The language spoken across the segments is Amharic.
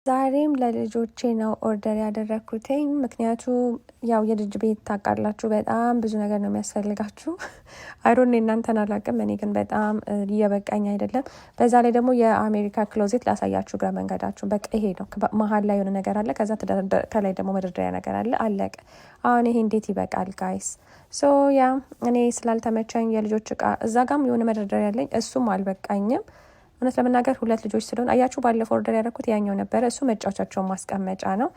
ዛሬም ለልጆቼ ነው ኦርደር ያደረኩትኝ ምክንያቱም ያው የልጅ ቤት ታውቃላችሁ በጣም ብዙ ነገር ነው የሚያስፈልጋችሁ። አይሮን እናንተን አላውቅም እኔ ግን በጣም እየበቃኝ አይደለም። በዛ ላይ ደግሞ የአሜሪካ ክሎዜት ላሳያችሁ ግራ መንገዳችሁ በቃ ይሄ ነው። መሀል ላይ የሆነ ነገር አለ ከዛ ከላይ ደግሞ መደርደሪያ ነገር አለ አለቀ። አሁን ይሄ እንዴት ይበቃል ጋይስ? ሶ ያ እኔ ስላልተመቸኝ የልጆች እቃ እዛ ጋም የሆነ መደርደሪያ ያለኝ እሱም አልበቃኝም። እውነት ለመናገር ሁለት ልጆች ስለሆነ አያችሁ ባለፈው ኦርደር ያደረኩት ያኛው ነበረ እሱ መጫወቻቸውን ማስቀመጫ ነው።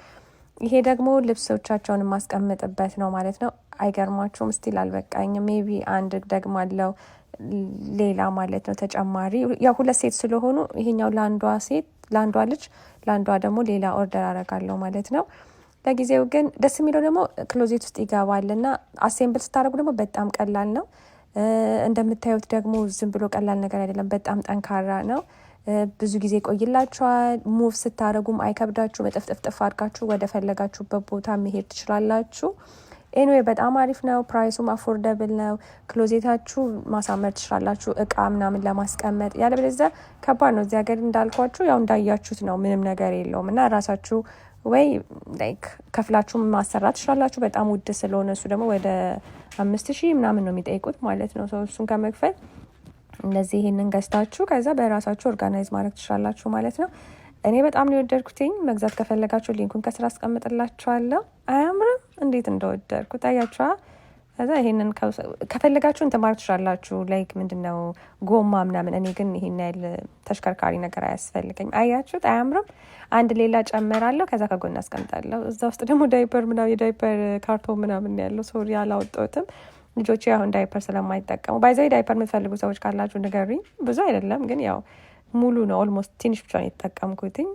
ይሄ ደግሞ ልብሶቻቸውን ማስቀምጥበት ነው ማለት ነው። አይገርማችሁም? ስቲል አልበቃኝም። ሜቢ አንድ ደግሞ አለው ሌላ ማለት ነው ተጨማሪ ያው ሁለት ሴት ስለሆኑ ይሄኛው ለአንዷ ሴት ለአንዷ ልጅ ለአንዷ ደግሞ ሌላ ኦርደር አደርጋለሁ ማለት ነው። ለጊዜው ግን ደስ የሚለው ደግሞ ክሎዜት ውስጥ ይገባልና አሴምብል ስታደርጉ ደግሞ በጣም ቀላል ነው። እንደምታዩት ደግሞ ዝም ብሎ ቀላል ነገር አይደለም በጣም ጠንካራ ነው። ብዙ ጊዜ ቆይላችኋል ሙቭ ስታረጉም አይከብዳችሁም እጥፍጥፍ አድርጋችሁ ወደ ፈለጋችሁበት ቦታ መሄድ ትችላላችሁ። ኤኒዌይ በጣም አሪፍ ነው። ፕራይሱም አፎርደብል ነው። ክሎዜታችሁ ማሳመር ትችላላችሁ እቃ ምናምን ለማስቀመጥ ያለበለዚያ ከባድ ነው። እዚህ ሀገር እንዳልኳችሁ ያው እንዳያችሁት ነው ምንም ነገር የለውም እና ራሳችሁ ወይ ላይክ ከፍላችሁ ማሰራት ትችላላችሁ። በጣም ውድ ስለሆነ እሱ ደግሞ ወደ 5000 ምናምን ነው የሚጠይቁት ማለት ነው። ሰው እሱን ከመክፈል እነዚህ ይሄንን ገዝታችሁ ከዛ በራሳችሁ ኦርጋናይዝ ማድረግ ትችላላችሁ ማለት ነው። እኔ በጣም ነው የወደድኩትኝ። መግዛት ከፈለጋችሁ ሊንኩን ከስራ አስቀምጥላችኋለሁ። አያምርም? እንዴት እንደወደድኩት አያችኋ? ከዛ ይሄንን ከፈለጋችሁ እንትን ማድረግ ትችላላችሁ ላይክ ምንድነው ጎማ ምናምን። እኔ ግን ይሄን ያህል ተሽከርካሪ ነገር አያስፈልገኝ። አያችሁት? አያምርም? አንድ ሌላ ጨምራለሁ ከዛ ከጎን አስቀምጣለሁ። እዛ ውስጥ ደግሞ ዳይፐር ምናምን የዳይፐር ካርቶን ምናምን ያለው ሶሪ አላወጣሁትም። ልጆቼ አሁን ዳይፐር ስለማይጠቀሙ ባይዘይ ዳይፐር የምትፈልጉ ሰዎች ካላችሁ ንገሩኝ። ብዙ አይደለም ግን ያው ሙሉ ነው ኦልሞስት ትንሽ ብቻ ነው የተጠቀምኩትኝ።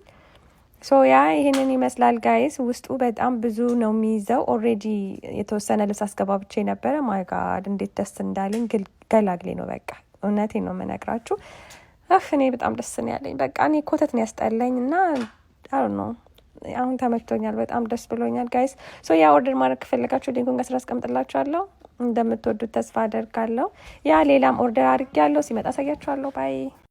ሶ ያ ይሄንን ይመስላል ጋይስ። ውስጡ በጣም ብዙ ነው የሚይዘው። ኦልሬዲ የተወሰነ ልብስ አስገባብቼ ነበረ። ማይ ጋድ እንዴት ደስ እንዳለኝ ገላግሌ ነው በቃ እውነቴን ነው የምነግራችሁ። እኔ በጣም ደስ ነው ያለኝ። በቃ እኔ ኮተት ነው ያስጠላኝ እና ነው አሁን ተመችቶኛል። በጣም ደስ ብሎኛል ጋይስ። ሶ ያ ኦርደር ማድረግ ከፈለጋችሁ ሊንኩን ከስራ አስቀምጥላችኋለሁ። እንደምትወዱት ተስፋ አደርጋለሁ። ያ ሌላም ኦርደር አድርጌያለሁ ሲመጣ አሳያችኋለሁ። ባይ